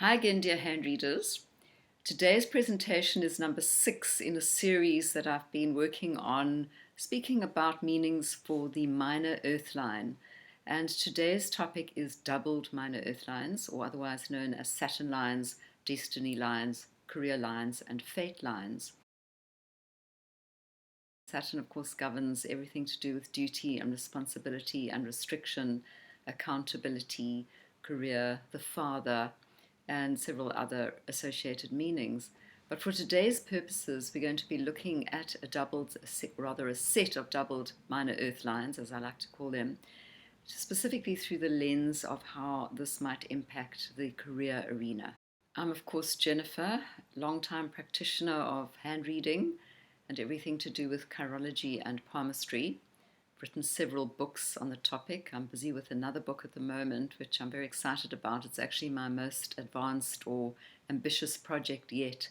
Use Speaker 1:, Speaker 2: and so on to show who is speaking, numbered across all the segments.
Speaker 1: Hi again, dear hand readers. Today's presentation is number 6 in a series that I've been working on, speaking about meanings for the minor earth line. And today's topic is doubled minor earth lines, or otherwise known as Saturn lines, destiny lines, career lines, and fate lines. Saturn, of course, governs everything to do with duty and responsibility and restriction, accountability, career, the father, and several other associated meanings. But for today's purposes, we're going to be looking at a set of doubled minor earth lines, as I like to call them, specifically through the lens of how this might impact the career arena. I'm, of course, Jennifer, longtime practitioner of hand reading and everything to do with chirology and palmistry. I've written several books on the topic. I'm busy with another book at the moment, which I'm very excited about. It's actually my most advanced or ambitious project yet.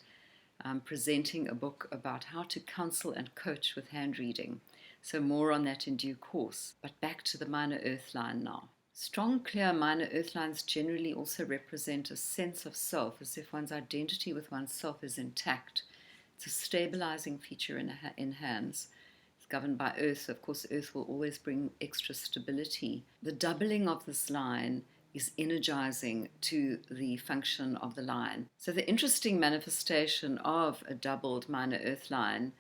Speaker 1: I'm presenting a book about how to counsel and coach with hand reading. So more on that in due course. But back to the minor earth line now. Strong, clear minor earth lines generally also represent a sense of self, as if one's identity with oneself is intact. It's a stabilizing feature in hands. It's governed by earth. Of course, earth will always bring extra stability. The doubling of this line is energizing to the function of the line. So the interesting manifestation of a doubled minor earth line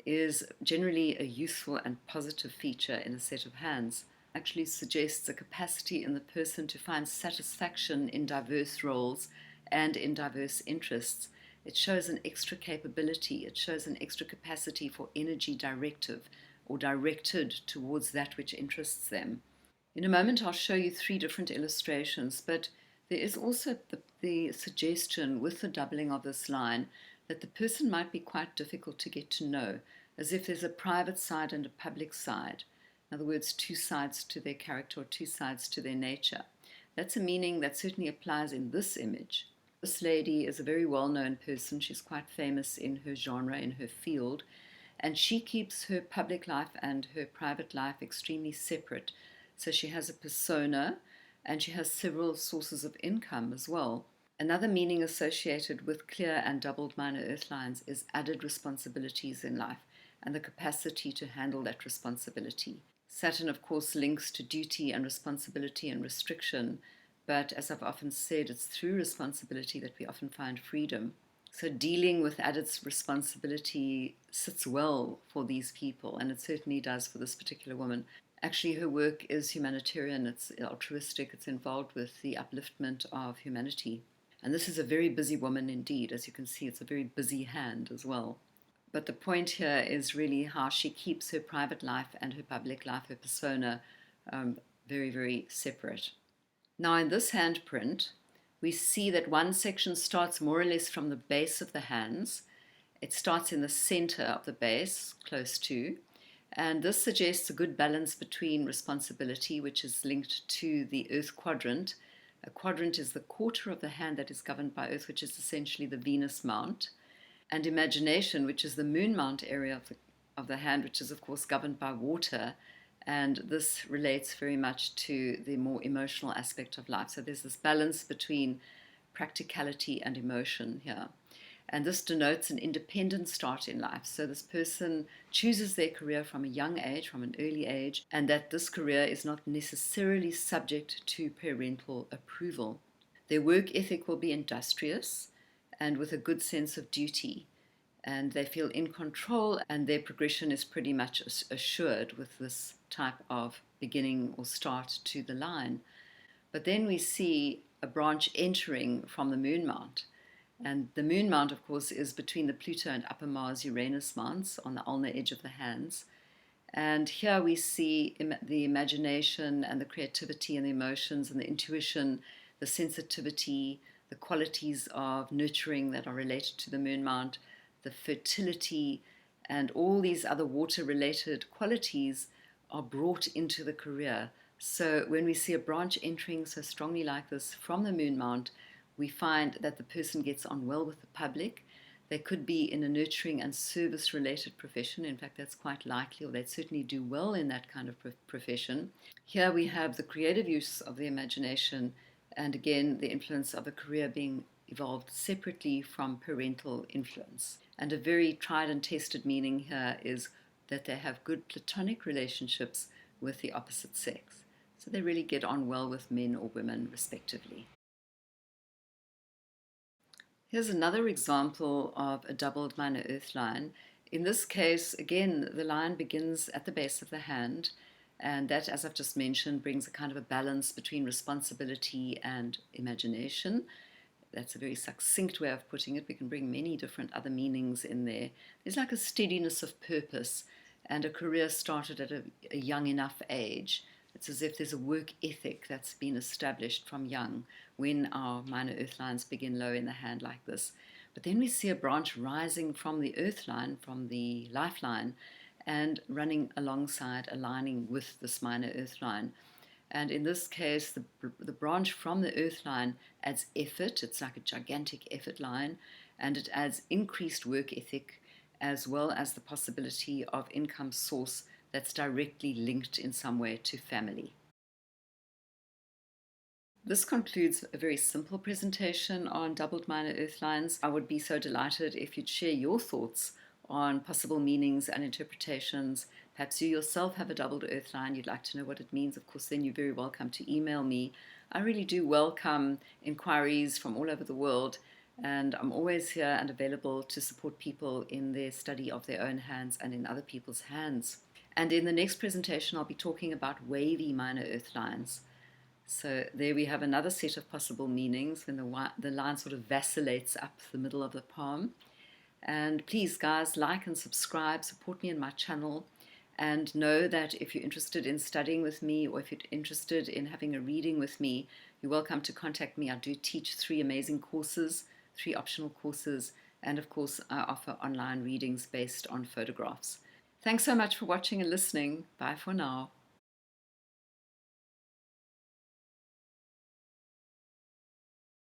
Speaker 1: is generally a useful and positive feature in a set of hands. Actually suggests a capacity in the person to find satisfaction in diverse roles and in diverse interests. It shows an extra capability, it shows an extra capacity for energy directive or directed towards that which interests them. In a moment I'll show you 3 different illustrations, but there is also the suggestion with the doubling of this line that the person might be quite difficult to get to know, as if there's a private side and a public side. In other words, 2 sides to their character or 2 sides to their nature. That's a meaning that certainly applies in this image. This lady is a very well-known person. She's quite famous in her genre, in her field, and she keeps her public life and her private life extremely separate. So she has a persona and she has several sources of income as well. Another meaning associated with clear and doubled minor earth lines is added responsibilities in life and the capacity to handle that responsibility. Saturn, of course, links to duty and responsibility and restriction. But as I've often said, it's through responsibility that we often find freedom. So dealing with added responsibility sits well for these people, and it certainly does for this particular woman. Actually, her work is humanitarian, it's altruistic, it's involved with the upliftment of humanity. And this is a very busy woman indeed. As you can see, it's a very busy hand as well. But the point here is really how she keeps her private life and her public life, her persona, very, very separate. Now in this handprint, we see that one section starts more or less from the base of the hands. It starts in the center of the base, close to, and this suggests a good balance between responsibility, which is linked to the earth quadrant. A quadrant is the quarter of the hand that is governed by earth, which is essentially the Venus mount, and imagination, which is the moon mount area of the hand, which is of course governed by water. And this relates very much to the more emotional aspect of life. So there's this balance between practicality and emotion here. And this denotes an independent start in life. So this person chooses their career from a young age, from an early age, and that this career is not necessarily subject to parental approval. Their work ethic will be industrious and with a good sense of duty. And they feel in control, and their progression is pretty much assured with this type of beginning or start to the line. But then we see a branch entering from the moon mount. And the moon mount, of course, is between the Pluto and Upper Mars Uranus mounts on the ulnar edge of the hands. And here we see the imagination and the creativity and the emotions and the intuition, the sensitivity, the qualities of nurturing that are related to the moon mount, the fertility, and all these other water-related qualities are brought into the career. So when we see a branch entering so strongly like this from the moon mount, we find that the person gets on well with the public. They could be in a nurturing and service-related profession. In fact, that's quite likely, or they'd certainly do well in that kind of profession. Here we have the creative use of the imagination, and again, the influence of a career being evolved separately from parental influence. And a very tried and tested meaning here is that they have good platonic relationships with the opposite sex. So they really get on well with men or women, respectively. Here's another example of a doubled minor earth line. In this case, again, the line begins at the base of the hand, and that, as I've just mentioned, brings a kind of a balance between responsibility and imagination. That's a very succinct way of putting it. We can bring many different other meanings in there. There's like a steadiness of purpose and a career started at a young enough age. It's as if there's a work ethic that's been established from young when our minor earth lines begin low in the hand like this. But then we see a branch rising from the earth line, from the lifeline, and running alongside, aligning with this minor earth line. And in this case, the branch from the earth line adds effort. It's like a gigantic effort line, and it adds increased work ethic as well as the possibility of income source that's directly linked in some way to family. This concludes a very simple presentation on doubled minor earth lines. I would be so delighted if you'd share your thoughts on possible meanings and interpretations. Perhaps you yourself have a doubled earth line, you'd like to know what it means. Of course, then you're very welcome to email me. I really do welcome inquiries from all over the world, and I'm always here and available to support people in their study of their own hands and in other people's hands. And in the next presentation, I'll be talking about wavy minor earth lines. So there we have another set of possible meanings when the line sort of vacillates up the middle of the palm. And please, guys, like and subscribe, support me in my channel, and know that if you're interested in studying with me or if you're interested in having a reading with me, you're welcome to contact me. I do teach 3 amazing courses, 3 optional courses, and of course I offer online readings based on photographs. Thanks so much for watching and listening. Bye for now.